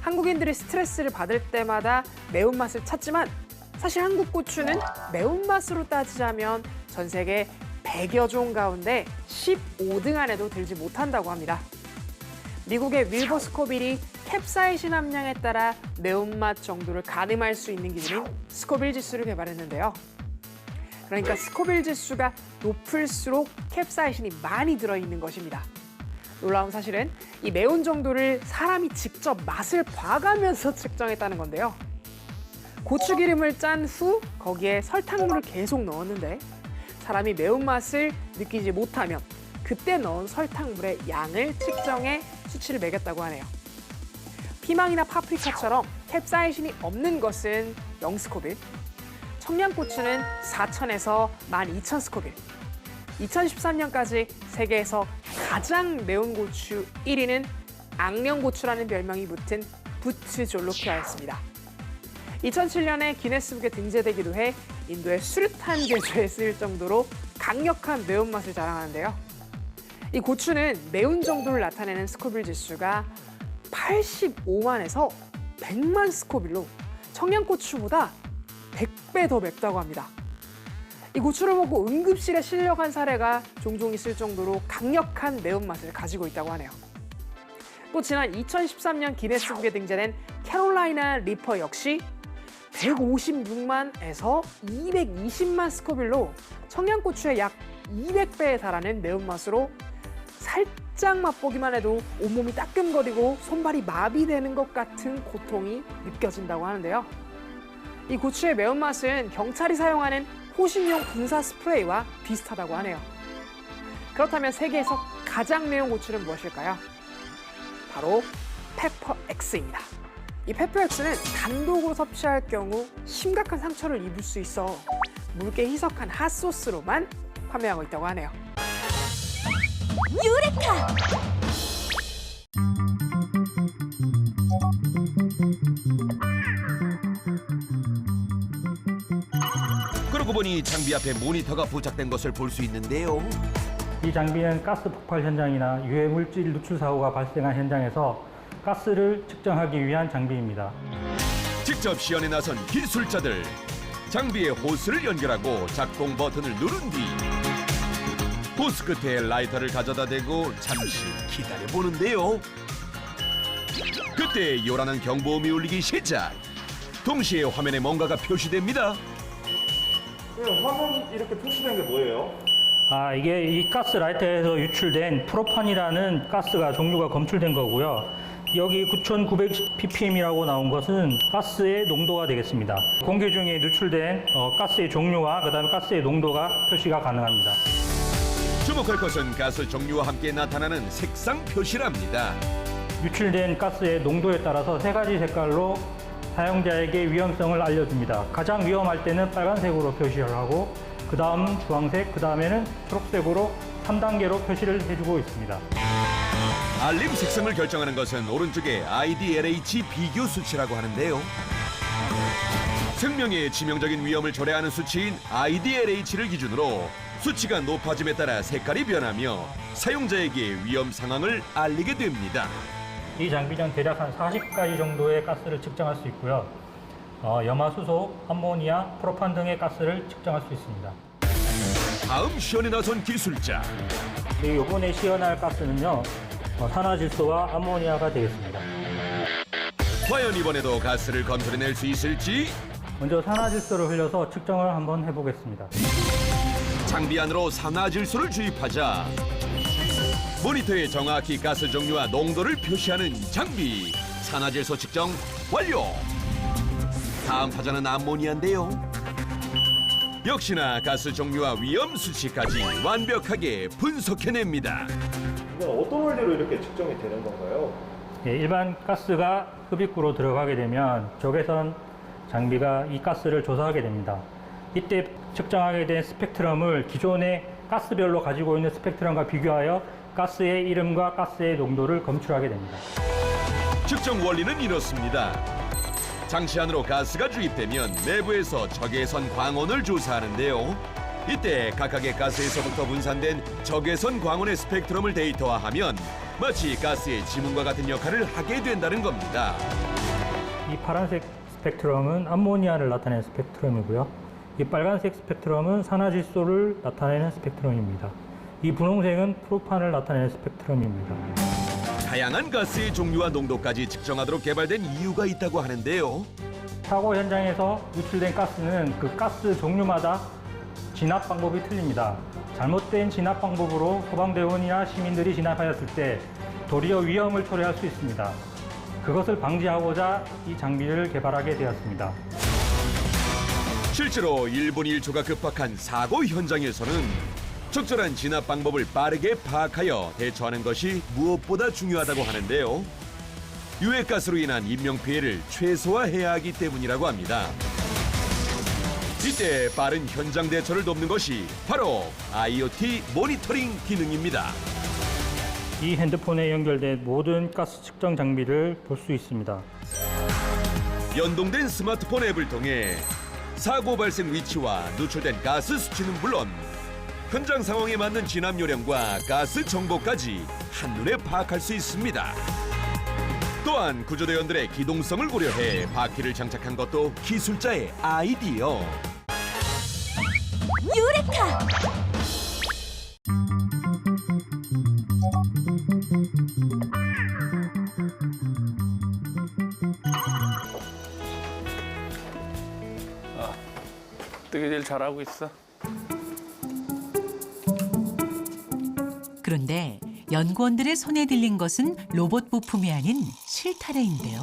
한국인들이 스트레스를 받을 때마다 매운맛을 찾지만 사실 한국 고추는 매운맛으로 따지자면 전 세계 100여 종 가운데 15등 안에도 들지 못한다고 합니다. 미국의 윌버 스코빌이 캡사이신 함량에 따라 매운맛 정도를 가늠할 수 있는 기준인 스코빌 지수를 개발했는데요. 그러니까 스코빌 지수가 높을수록 캡사이신이 많이 들어있는 것입니다. 놀라운 사실은 이 매운 정도를 사람이 직접 맛을 봐가면서 측정했다는 건데요. 고추기름을 짠 후 거기에 설탕물을 계속 넣었는데 사람이 매운맛을 느끼지 못하면 그때 넣은 설탕물의 양을 측정해 수치를 매겼다고 하네요. 피망이나 파프리카처럼 캡사이신이 없는 것은 0스코빌, 청양고추는 4,000에서 12,000스코빌, 2013년까지 세계에서 가장 매운 고추 1위는 악령고추라는 별명이 붙은 부트졸로키아였습니다. 2007년에 기네스북에 등재되기도 해 인도의 수류탄 제조에 쓰일 정도로 강력한 매운맛을 자랑하는데요. 이 고추는 매운 정도를 나타내는 스코빌 지수가 85만에서 100만 스코빌로 청양고추보다 100배 더 맵다고 합니다. 이 고추를 먹고 응급실에 실려간 사례가 종종 있을 정도로 강력한 매운맛을 가지고 있다고 하네요. 또 지난 2013년 기네스북에 등재된 캐롤라이나 리퍼 역시 156만에서 220만 스코빌로 청양고추의 약 200배에 달하는 매운맛으로 살짝 맛보기만 해도 온몸이 따끔거리고 손발이 마비되는 것 같은 고통이 느껴진다고 하는데요. 이 고추의 매운맛은 경찰이 사용하는 호신용 분사 스프레이와 비슷하다고 하네요. 그렇다면 세계에서 가장 매운 고추는 무엇일까요? 바로 페퍼엑스입니다. 이 페퍼엑스는 단독으로 섭취할 경우 심각한 상처를 입을 수 있어 묽게 희석한 핫소스로만 판매하고 있다고 하네요. 유레카! 그러고 보니 장비 앞에 모니터가 부착된 것을 볼 수 있는데요. 이 장비는 가스 폭발 현장이나 유해 물질 누출 사고가 발생한 현장에서 가스를 측정하기 위한 장비입니다. 직접 시연에 나선 기술자들. 장비에 호스를 연결하고 작동 버튼을 누른 뒤 호스 끝에 라이터를 가져다 대고 잠시 기다려보는데요. 그때 요란한 경보음이 울리기 시작. 동시에 화면에 뭔가가 표시됩니다. 화면 이렇게 표시된 게 뭐예요? 이게 이 가스 라이터에서 유출된 프로판이라는 가스가 종류가 검출된 거고요. 여기 9,900ppm이라고 나온 것은 가스의 농도가 되겠습니다. 공기 중에 누출된 가스의 종류와 그다음에 가스의 농도가 표시가 가능합니다. 주목할 것은 가스 종류와 함께 나타나는 색상 표시랍니다. 유출된 가스의 농도에 따라서 세 가지 색깔로 사용자에게 위험성을 알려줍니다. 가장 위험할 때는 빨간색으로 표시를 하고 그 다음 주황색, 그 다음에는 초록색으로 3단계로 표시를 해주고 있습니다. 알림 색상을 결정하는 것은 오른쪽의 IDLH 비교 수치라고 하는데요. 생명의 치명적인 위험을 초래하는 수치인 IDLH를 기준으로 수치가 높아짐에 따라 색깔이 변하며 사용자에게 위험 상황을 알리게 됩니다. 이 장비는 대략 한 40가지 정도의 가스를 측정할 수 있고요. 염화수소, 암모니아, 프로판 등의 가스를 측정할 수 있습니다. 다음 시연에 나선 기술자. 이번에 시연할 가스는요, 산화질소와 암모니아가 되겠습니다. 과연 이번에도 가스를 검출해낼 수 있을지? 먼저 산화질소를 흘려서 측정을 한번 해보겠습니다. 장비 안으로 산화질소를 주입하자 모니터에 정확히 가스 종류와 농도를 표시하는 장비. 산화질소 측정 완료. 다음 타자는 암모니아인데요. 역시나 가스 종류와 위험 수치까지 완벽하게 분석해냅니다. 이건 어떤 원리로 이렇게 측정이 되는 건가요? 일반 가스가 흡입구로 들어가게 되면 적외선 장비가 이 가스를 조사하게 됩니다. 이때 측정하게 된 스펙트럼을 기존의 가스별로 가지고 있는 스펙트럼과 비교하여 가스의 이름과 가스의 농도를 검출하게 됩니다. 측정 원리는 이렇습니다. 장치 안으로 가스가 주입되면 내부에서 적외선 광원을 조사하는데요. 이때 각각의 가스에서부터 분산된 적외선 광원의 스펙트럼을 데이터화하면 마치 가스의 지문과 같은 역할을 하게 된다는 겁니다. 이 파란색 스펙트럼은 암모니아를 나타내는 스펙트럼이고요. 이 빨간색 스펙트럼은 산화질소를 나타내는 스펙트럼입니다. 이 분홍색은 프로판을 나타내는 스펙트럼입니다. 다양한 가스의 종류와 농도까지 측정하도록 개발된 이유가 있다고 하는데요. 사고 현장에서 유출된 가스는 그 가스 종류마다 진압 방법이 틀립니다. 잘못된 진압 방법으로 소방대원이나 시민들이 진압하였을 때 도리어 위험을 초래할 수 있습니다. 그것을 방지하고자 이 장비를 개발하게 되었습니다. 실제로 1분 1초가 급박한 사고 현장에서는 적절한 진압 방법을 빠르게 파악하여 대처하는 것이 무엇보다 중요하다고 하는데요. 유해가스로 인한 인명피해를 최소화해야 하기 때문이라고 합니다. 이때 빠른 현장 대처를 돕는 것이 바로 IoT 모니터링 기능입니다. 이 핸드폰에 연결된 모든 가스 측정 장비를 볼 수 있습니다. 연동된 스마트폰 앱을 통해 사고 발생 위치와 누출된 가스 수치는 물론 현장 상황에 맞는 진압 요령과 가스 정보까지 한눈에 파악할 수 있습니다. 또한 구조대원들의 기동성을 고려해 바퀴를 장착한 것도 기술자의 아이디어. 유레카! 되게 잘하고 있어. 그런데 연구원들의 손에 들린 것은 로봇 부품이 아닌 실타래인데요.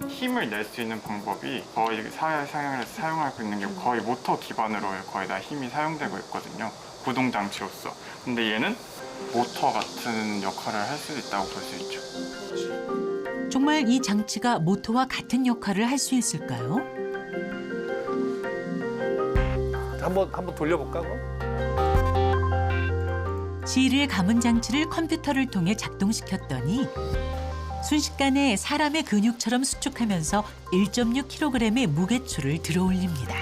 힘을 낼 수 있는 방법이 거의 사용을 사용하고 있는 게 거의 모터 기반으로 거의 다 힘이 사용되고 있거든요. 구동 장치로서. 근데 얘는 모터 같은 역할을 할 수도 있다고 볼 수 있죠. 정말 이 장치가 모터와 같은 역할을 할 수 있을까요? 한번 돌려볼까? 실을 감은 장치를 컴퓨터를 통해 작동시켰더니 순식간에 사람의 근육처럼 수축하면서 1.6kg의 무게추를 들어올립니다.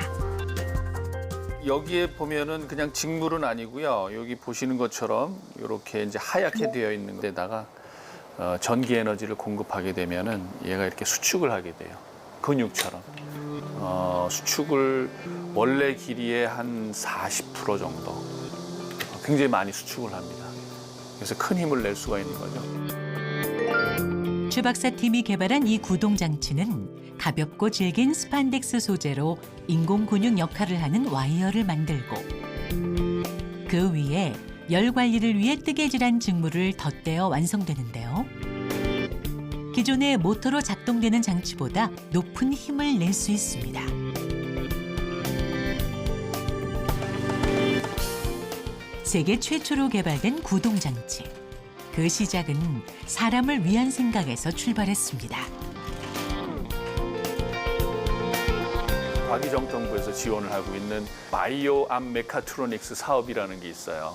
여기에 보면은 그냥 직물은 아니고요. 여기 보시는 것처럼 이렇게 이제 하얗게 되어 있는 데다가 전기 에너지를 공급하게 되면은 얘가 이렇게 수축을 하게 돼요. 근육처럼. 수축을 원래 길이의 한 40% 정도. 굉장히 많이 수축을 합니다. 그래서 큰 힘을 낼 수가 있는 거죠. 최 박사 팀이 개발한 이 구동 장치는 가볍고 질긴 스판덱스 소재로 인공 근육 역할을 하는 와이어를 만들고 그 위에 열 관리를 위해 뜨개질한 직물을 덧대어 완성되는데요. 기존의 모터로 작동되는 장치보다 높은 힘을 낼 수 있습니다. 세계 최초로 개발된 구동 장치. 그 시작은 사람을 위한 생각에서 출발했습니다. 과기정통부에서 지원을 하고 있는 바이오 암 메카트로닉스 사업이라는 게 있어요.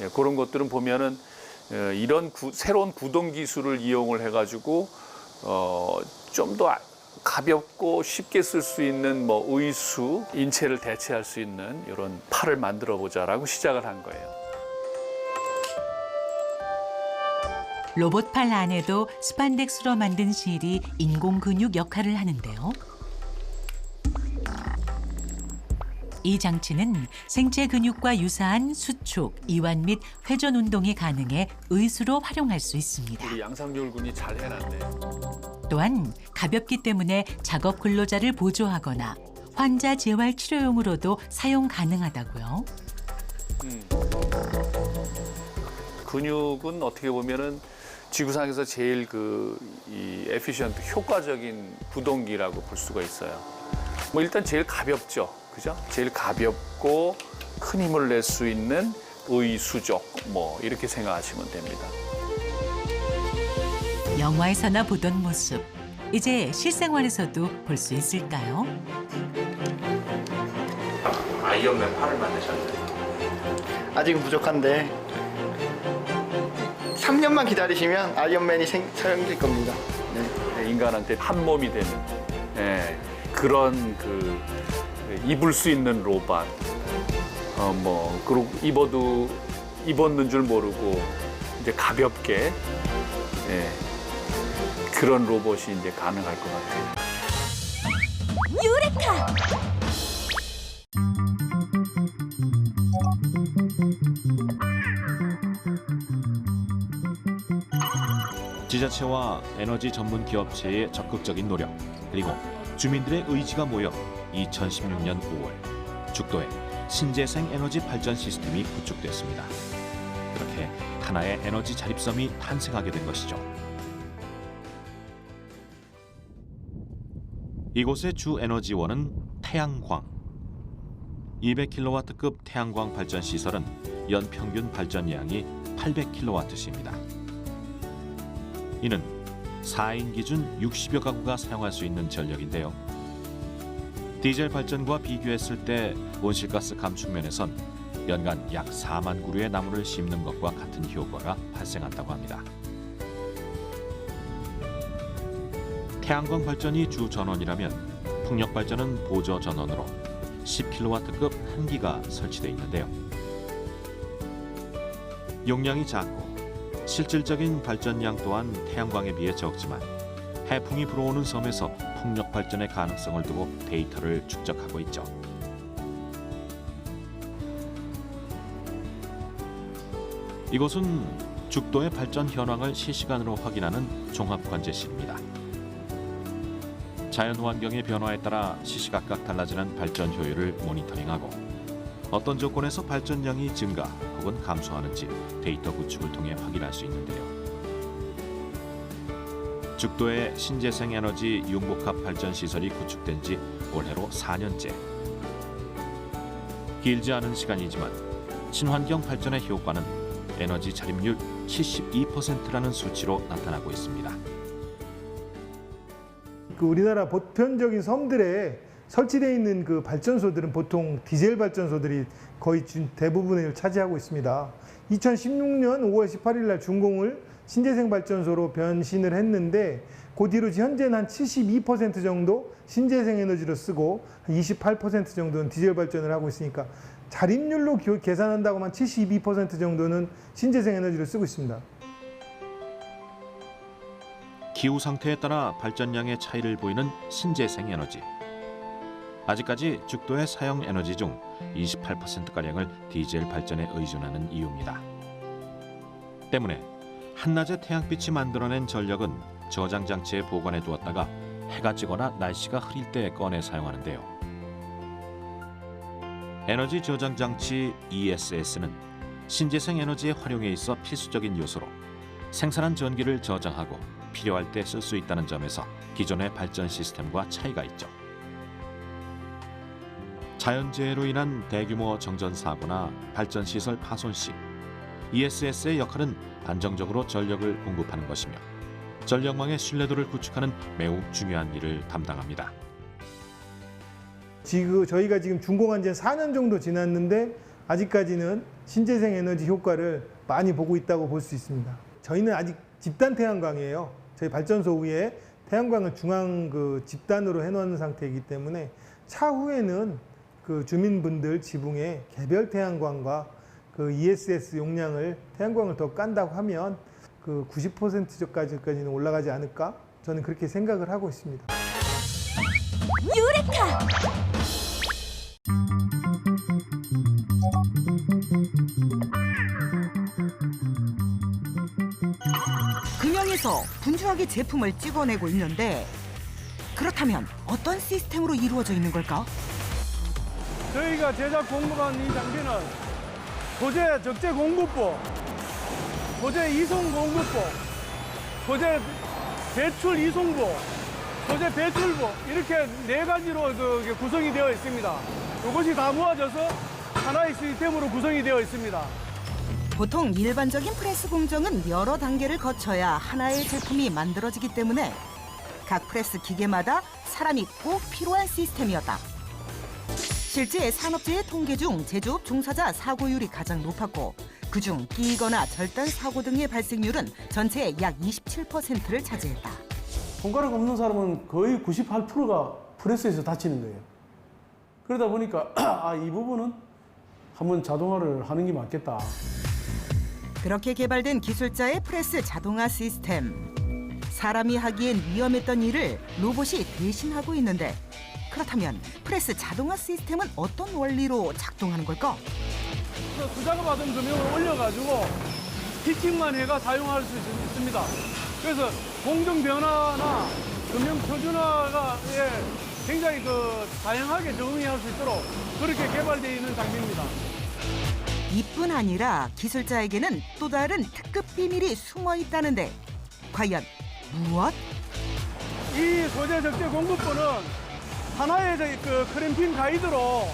예, 그런 것들은 보면은 이런 새로운 구동 기술을 이용을 해가지고 좀 더 가볍고 쉽게 쓸 수 있는 뭐 의수, 인체를 대체할 수 있는 이런 팔을 만들어 보자라고 시작을 한 거예요. 로봇팔 안에도 스판덱스로 만든 실이 인공 근육 역할을 하는데요. 이 장치는 생체 근육과 유사한 수축, 이완 및 회전 운동이 가능해 의수로 활용할 수 있습니다. 우리 양상률군이 잘 해놨네. 또한 가볍기 때문에 작업 근로자를 보조하거나 환자 재활 치료용으로도 사용 가능하다고요. 근육은 어떻게 보면은 지구상에서 제일 이 에피션트 효과적인 구동기라고 볼 수가 있어요. 뭐 일단 제일 가볍죠, 그죠? 제일 가볍고 큰 힘을 낼 수 있는 의수족 뭐 이렇게 생각하시면 됩니다. 영화에서나 보던 모습, 이제 실생활에서도 볼 수 있을까요? 아이언맨 팔을 만드셨네요. 아직은 부족한데 3년만 기다리시면 아이언맨이 사용될 겁니다. 네. 인간한테 한 몸이 되는 그런 입을 수 있는 로봇, 그리고 입었는 줄 모르고 이제 가볍게 그런 로봇이 이제 가능할 것 같아요. 유레카! 지자체와 에너지 전문 기업체의 적극적인 노력, 그리고 주민들의 의지가 모여 2016년 5월 죽도에 신재생 에너지 발전 시스템이 구축됐습니다. 그렇게 하나의 에너지 자립섬이 탄생하게 된 것이죠. 이곳의 주 에너지원은 태양광. 200kW급 태양광 발전 시설은 연 평균 발전량이 800kW입니다. 이는 4인 기준 60여 가구가 사용할 수 있는 전력인데요. 디젤 발전과 비교했을 때 온실가스 감축 면에선 연간 약 4만 그루의 나무를 심는 것과 같은 효과가 발생한다고 합니다. 태양광 발전이 주 전원이라면 풍력 발전은 보조 전원으로 10kW급 한 기가 설치되어 있는데요. 용량이 작고 실질적인 발전량 또한 태양광에 비해 적지만 해풍이 불어오는 섬에서 풍력 발전의 가능성을 두고 데이터를 축적하고 있죠. 이곳은 죽도의 발전 현황을 실시간으로 확인하는 종합관제실입니다. 자연환경의 변화에 따라 시시각각 달라지는 발전 효율을 모니터링하고 어떤 조건에서 발전량이 증가 혹은 감소하는지 데이터 구축을 통해 확인할 수 있는데요. 죽도의 신재생 에너지 융복합 발전 시설이 구축된 지 올해로 4년째. 길지 않은 시간이지만 친환경 발전의 효과는 에너지 자립률 72%라는 수치로 나타나고 있습니다. 우리나라 보편적인 섬들에 설치되어 있는 그 발전소들은 보통 디젤 발전소들이 거의 대부분을 차지하고 있습니다. 2016년 5월 18일 날 준공을 신재생 발전소로 변신을 했는데 그 뒤로 현재는 한 72% 정도 신재생 에너지로 쓰고 한 28% 정도는 디젤 발전을 하고 있으니까 자립률로 계산한다고만 72% 정도는 신재생 에너지를 쓰고 있습니다. 기후 상태에 따라 발전량의 차이를 보이는 신재생 에너지. 아직까지 죽도의 사용 에너지 중 28%가량을 디젤 발전에 의존하는 이유입니다. 때문에 한낮의 태양빛이 만들어낸 전력은 저장 장치에 보관해 두었다가 해가 지거나 날씨가 흐릴 때 꺼내 사용하는데요. 에너지 저장 장치 ESS는 신재생 에너지의 활용에 있어 필수적인 요소로 생산한 전기를 저장하고 필요할 때 쓸 수 있다는 점에서 기존의 발전 시스템과 차이가 있죠. 자연재해로 인한 대규모 정전 사고나 발전 시설 파손 시 ESS의 역할은 안정적으로 전력을 공급하는 것이며 전력망의 신뢰도를 구축하는 매우 중요한 일을 담당합니다. 저희가 지금 준공한 지 4년 정도 지났는데 아직까지는 신재생 에너지 효과를 많이 보고 있다고 볼 수 있습니다. 저희는 아직 집단 태양광이에요. 저희 발전소 위에 태양광을 중앙 집단으로 해놓은 상태이기 때문에 차후에는 그 주민분들 지붕에 개별 태양광과 그 ESS 용량을 태양광을 더 깐다고 하면 그 90%까지는 올라가지 않을까? 저는 그렇게 생각을 하고 있습니다. 유레카! 금형에서 분주하게 제품을 찍어내고 있는데 그렇다면 어떤 시스템으로 이루어져 있는 걸까? 저희가 제작 공부한 이 장비는 소재 적재 공급부, 소재 이송 공급부, 소재 배출 이송부, 소재 배출부 이렇게 4가지로 구성이 되어 있습니다. 이것이 다 모아져서 하나의 시스템으로 구성이 되어 있습니다. 보통 일반적인 프레스 공정은 여러 단계를 거쳐야 하나의 제품이 만들어지기 때문에 각 프레스 기계마다 사람이 꼭 필요한 시스템이었다. 실제 산업재해 통계 중 제조업 종사자 사고율이 가장 높았고 그중 끼거나 절단 사고 등의 발생률은 전체의 약 27%를 차지했다. 손가락 없는 사람은 거의 98%가 프레스에서 다치는 거예요. 그러다 보니까 이 부분은 한번 자동화를 하는 게 맞겠다. 그렇게 개발된 기술자의 프레스 자동화 시스템. 사람이 하기엔 위험했던 일을 로봇이 대신하고 있는데 그렇다면 프레스 자동화 시스템은 어떤 원리로 작동하는 걸까? 수작업하던 금형을 올려가지고 피칭만 해가 사용할 수 있습니다. 그래서 공정 변화나 금형 표준화가 굉장히 다양하게 적응할 수 있도록 그렇게 개발되어 있는 장비입니다. 이뿐 아니라 기술자에게는 또 다른 특급 비밀이 숨어 있다는데 과연 무엇? 이 소재 적재 공급부는 하나의 크램핑 가이드로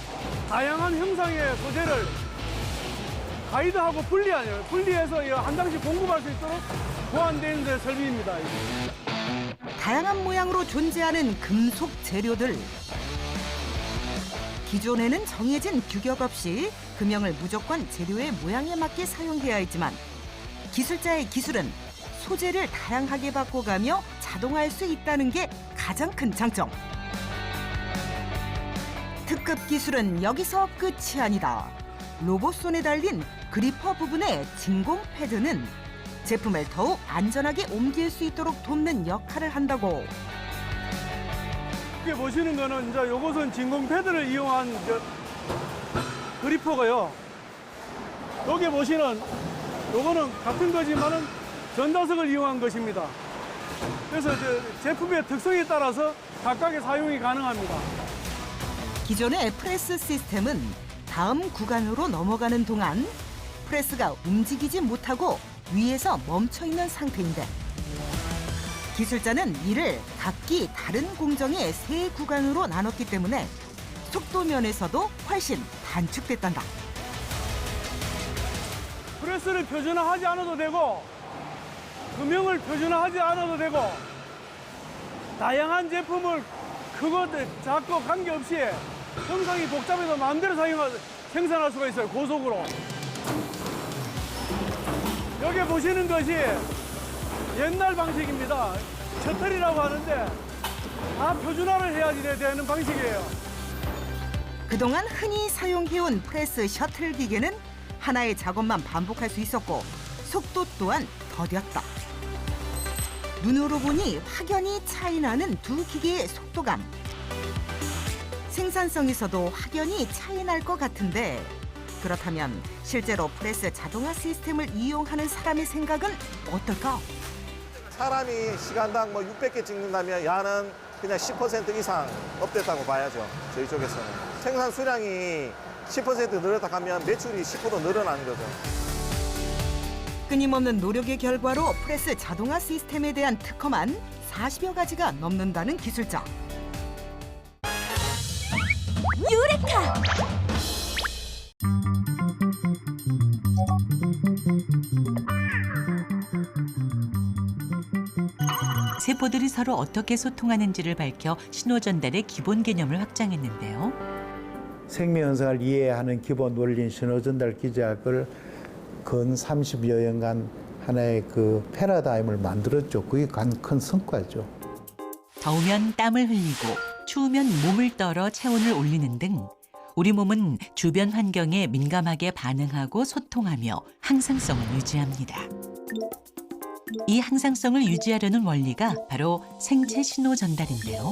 다양한 형상의 소재를 가이드하고 분리해서 한 장씩 공급할 수 있도록 보완된 설비입니다. 다양한 모양으로 존재하는 금속 재료들. 기존에는 정해진 규격 없이 금형을 무조건 재료의 모양에 맞게 사용해야 했지만 기술자의 기술은 소재를 다양하게 바꿔가며 자동화할 수 있다는 게 가장 큰 장점. 특급 기술은 여기서 끝이 아니다. 로봇 손에 달린 그리퍼 부분의 진공 패드는 제품을 더욱 안전하게 옮길 수 있도록 돕는 역할을 한다고. 이렇게 보시는 거는 이제 요것은 진공 패드를 이용한 그리퍼고요. 여기 보시는 요거는 같은 거지만은 전자석을 이용한 것입니다. 그래서 제품의 특성에 따라서 각각의 사용이 가능합니다. 기존의 프레스 시스템은 다음 구간으로 넘어가는 동안 프레스가 움직이지 못하고 위에서 멈춰 있는 상태인데 기술자는 이를 각기 다른 공정의 세 구간으로 나눴기 때문에 속도 면에서도 훨씬 단축됐단다. 프레스를 표준화하지 않아도 되고 금형을 표준화하지 않아도 되고 다양한 제품을 크고 작고 관계없이 형상이 복잡해도 마음대로 생산할 수가 있어요. 고속으로. 여기 보시는 것이 옛날 방식입니다. 셔틀이라고 하는데 다 표준화를 해야지 되는 방식이에요. 그동안 흔히 사용해온 프레스 셔틀 기계는 하나의 작업만 반복할 수 있었고 속도 또한 더뎠다. 눈으로 보니 확연히 차이나는 두 기계의 속도감. 생산성에서도 확연히 차이날 것 같은데 그렇다면 실제로 프레스 자동화 시스템을 이용하는 사람의 생각은 어떨까? 사람이 시간당 600개 찍는다면 야는 그냥 10% 이상 업됐다고 봐야죠. 저희 쪽에서는. 생산 수량이 10% 늘었다 하면 매출이 10% 늘어나는 거죠. 끊임없는 노력의 결과로 프레스 자동화 시스템에 대한 특허만 40여 가지가 넘는다는 기술자. 유레카! 세포들이 서로 어떻게 소통하는지를 밝혀 신호 전달의 기본 개념을 확장했는데요. 생명 현상을 이해하는 기본 원리인 신호 전달 기작을 근 30여 년간 하나의 패러다임을 만들었죠. 그게 큰 성과죠. 더우면 땀을 흘리고 추우면 몸을 떨어 체온을 올리는 등 우리 몸은 주변 환경에 민감하게 반응하고 소통하며 항상성을 유지합니다. 이 항상성을 유지하려는 원리가 바로 생체 신호 전달인데요.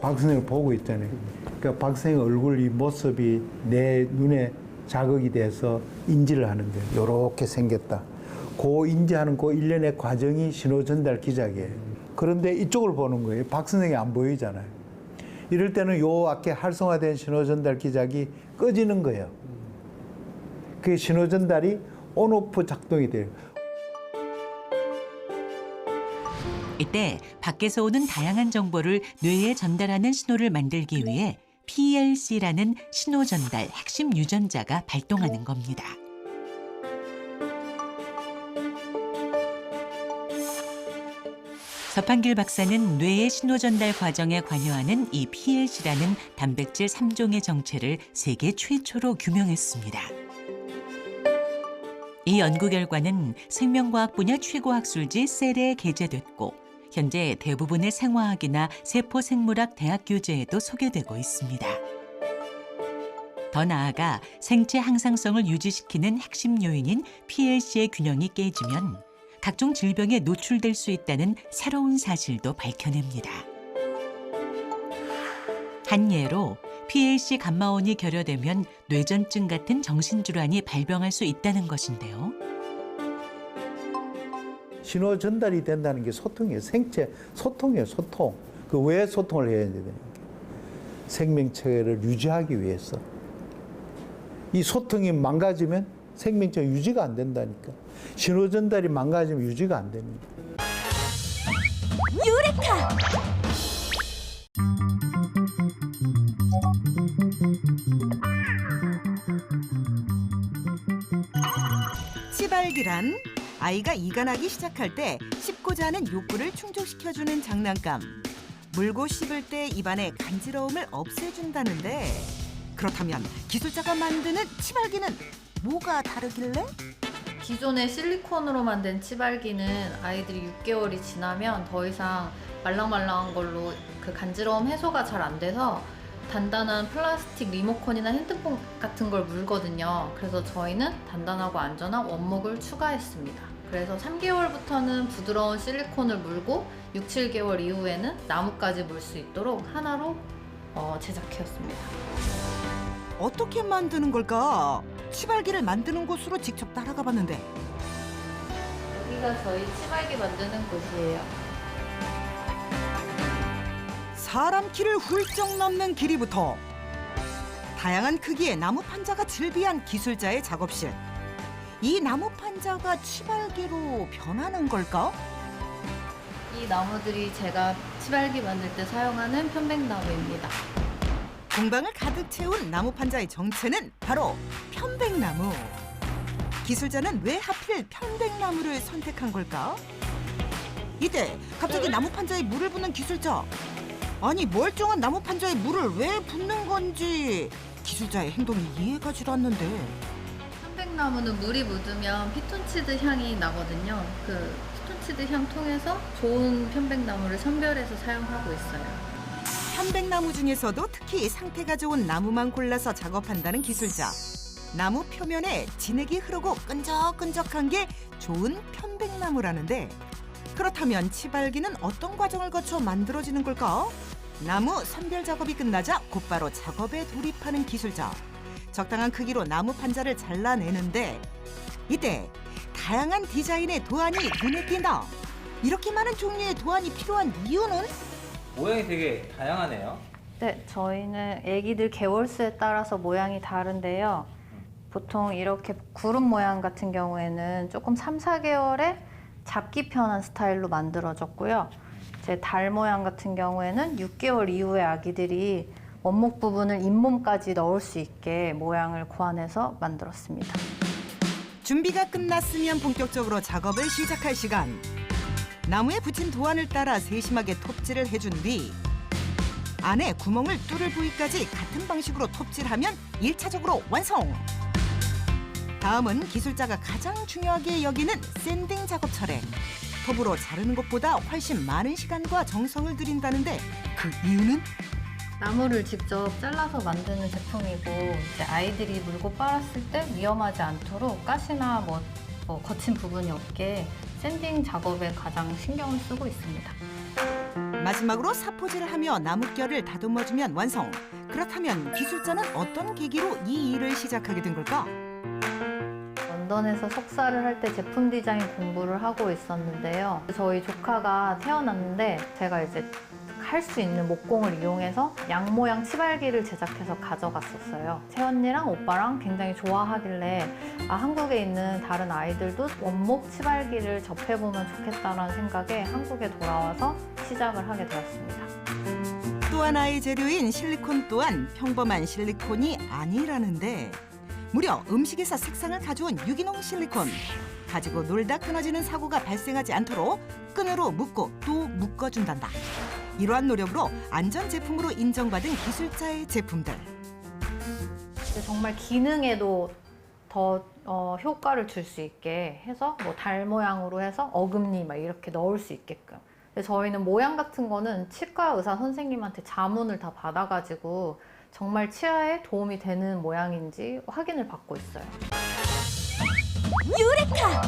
박 선생을 보고 있잖아요. 그러니까 박 선생 얼굴 이 모습이 내 눈에 자극이 돼서 인지를 하는 거예요. 이렇게 생겼다. 그 인지하는 그 일련의 과정이 신호 전달 기작이에요. 그런데 이쪽을 보는 거예요. 박 선생이 안 보이잖아요. 이럴 때는 요 앞에 활성화된 신호 전달 기작이 꺼지는 거예요. 그 신호 전달이 온오프 작동이 돼요. 이때 밖에서 오는 다양한 정보를 뇌에 전달하는 신호를 만들기 위해 PLC라는 신호 전달 핵심 유전자가 발동하는 겁니다. 서판길 박사는 뇌의 신호 전달 과정에 관여하는 이 PLC라는 단백질 3종의 정체를 세계 최초로 규명했습니다. 이 연구 결과는 생명과학 분야 최고 학술지 셀에 게재됐고 현재 대부분의 생화학이나 세포생물학 대학 교재에도 소개되고 있습니다. 더 나아가 생체 항상성을 유지시키는 핵심 요인인 PLC의 균형이 깨지면 각종 질병에 노출될 수 있다는 새로운 사실도 밝혀냅니다. 한 예로 PLC 감마원이 결여되면 뇌전증 같은 정신질환이 발병할 수 있다는 것인데요. 신호 전달이 된다는 게 소통이에요. 생체 소통이에요. 소통. 그 왜 소통을 해야 되는 게 생명체를 유지하기 위해서. 이 소통이 망가지면 생명체 유지가 안 된다니까. 신호 전달이 망가지면 유지가 안 됩니다. 유레카! 치발기란 아이가 이가 나기 시작할 때 씹고자 하는 욕구를 충족시켜주는 장난감. 물고 씹을 때 입안의 간지러움을 없애준다는데, 그렇다면 기술자가 만드는 치발기는 뭐가 다르길래? 기존의 실리콘으로 만든 치발기는 아이들이 6개월이 지나면 더 이상 말랑말랑한 걸로 그 간지러움 해소가 잘 안 돼서 단단한 플라스틱 리모컨이나 핸드폰 같은 걸 물거든요. 그래서 저희는 단단하고 안전한 원목을 추가했습니다. 그래서 3개월부터는 부드러운 실리콘을 물고 6, 7개월 이후에는 나무까지 물 수 있도록 하나로 제작했습니다. 어떻게 만드는 걸까? 치발기를 만드는 곳으로 직접 따라가 봤는데, 여기가 저희 치발기 만드는 곳이에요. 사람 키를 훌쩍 넘는 길이부터 다양한 크기의 나무 판자가 즐비한 기술자의 작업실. 이 나무 판자가 치발기로 변하는 걸까? 이 나무들이 제가 치발기 만들 때 사용하는 편백나무입니다. 공방을 가득 채운 나무 판자의 정체는 바로 편백나무. 기술자는 왜 하필 편백나무를 선택한 걸까? 이때 갑자기 나무 판자에 물을 붓는 기술자. 아니, 멀쩡한 나무 판자에 물을 왜 붓는 건지 기술자의 행동이 이해가질 않는데. 편백나무는 물이 묻으면 피톤치드 향이 나거든요. 그 피톤치드 향 통해서 좋은 편백나무를 선별해서 사용하고 있어요. 편백나무 중에서도 특히 상태가 좋은 나무만 골라서 작업한다는 기술자. 나무 표면에 진액이 흐르고 끈적끈적한 게 좋은 편백나무라는데, 그렇다면 치발기는 어떤 과정을 거쳐 만들어지는 걸까? 나무 선별 작업이 끝나자 곧바로 작업에 돌입하는 기술자. 적당한 크기로 나무 판자를 잘라내는데, 이때 다양한 디자인의 도안이 눈에 띈다. 이렇게 많은 종류의 도안이 필요한 이유는? 모양이 되게 다양하네요. 네, 저희는 애기들 개월수에 따라서 모양이 다른데요. 보통 이렇게 구름 모양 같은 경우에는 조금 3, 4개월에 잡기 편한 스타일로 만들어졌고요. 제 달 모양 같은 경우에는 6개월 이후에 아기들이 원목 부분을 잇몸까지 넣을 수 있게 모양을 고안해서 만들었습니다. 준비가 끝났으면 본격적으로 작업을 시작할 시간. 나무에 붙인 도안을 따라 세심하게 톱질을 해준 뒤 안에 구멍을 뚫을 부위까지 같은 방식으로 톱질하면 1차적으로 완성! 다음은 기술자가 가장 중요하게 여기는 샌딩 작업 차례. 톱으로 자르는 것보다 훨씬 많은 시간과 정성을 들인다는데 그 이유는? 나무를 직접 잘라서 만드는 제품이고, 이제 아이들이 물고 빨았을 때 위험하지 않도록 가시나 뭐 거친 부분이 없게 샌딩 작업에 가장 신경을 쓰고 있습니다. 마지막으로 사포질을 하며 나뭇결을 다듬어주면 완성. 그렇다면 기술자는 어떤 계기로 이 일을 시작하게 된 걸까? 런던에서 석사를 할 때 제품 디자인 공부를 하고 있었는데요. 저희 조카가 태어났는데 제가 이제 할 수 있는 목공을 이용해서 양 모양 치발기를 제작해서 가져갔었어요. 새언니랑 오빠랑 굉장히 좋아하길래 한국에 있는 다른 아이들도 원목 치발기를 접해보면 좋겠다는 생각에 한국에 돌아와서 시작을 하게 되었습니다. 또 하나의 재료인 실리콘 또한 평범한 실리콘이 아니라는데, 무려 음식에서 색상을 가져온 유기농 실리콘. 가지고 놀다 끊어지는 사고가 발생하지 않도록 끈으로 묶고 또 묶어준단다. 이러한 노력으로 안전 제품으로 인정받은 기술자의 제품들. 정말 기능에도 더 효과를 줄 수 있게 해서 뭐 달 모양으로 해서 어금니 막 이렇게 넣을 수 있게끔. 근데 저희는 모양 같은 거는 치과 의사 선생님한테 자문을 다 받아가지고 정말 치아에 도움이 되는 모양인지 확인을 받고 있어요. 유레카!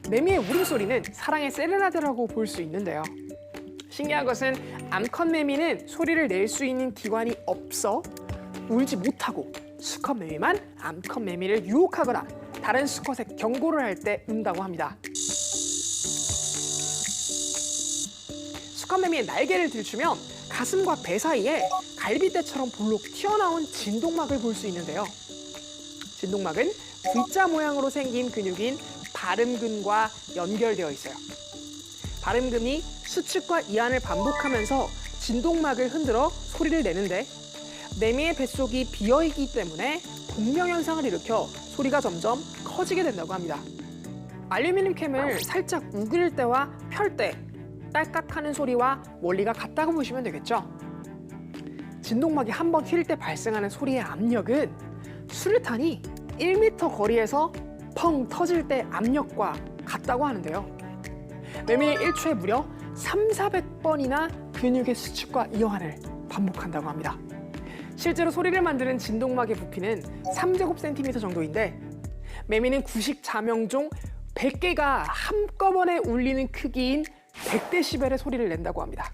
매미의 울음소리는 사랑의 세레나데라고 볼 수 있는데요. 신기한 것은 암컷 매미는 소리를 낼 수 있는 기관이 없어 울지 못하고 수컷 매미만 암컷 매미를 유혹하거나 다른 수컷에 경고를 할 때 운다고 합니다. 수컷 매미의 날개를 들추면 가슴과 배 사이에 갈비뼈처럼 볼록 튀어나온 진동막을 볼 수 있는데요. 진동막은 V자 모양으로 생긴 근육인 발음근과 연결되어 있어요. 발음근이 수축과 이완을 반복하면서 진동막을 흔들어 소리를 내는데 매미의 뱃속이 비어있기 때문에 공명 현상을 일으켜 소리가 점점 커지게 된다고 합니다. 알루미늄 캠을 살짝 우길 때와 펼 때 딸깍하는 소리와 원리가 같다고 보시면 되겠죠. 진동막이 한 번 휜 때 발생하는 소리의 압력은 수류탄이 1m 거리에서 펑 터질 때 압력과 같다고 하는데요. 매미는 1초에 무려 300~400번이나 근육의 수축과 이완을 반복한다고 합니다. 실제로 소리를 만드는 진동막의 부피는 3제곱센티미터 정도인데 매미는 구식 자명종 100개가 한꺼번에 울리는 크기인 100데시벨의 소리를 낸다고 합니다.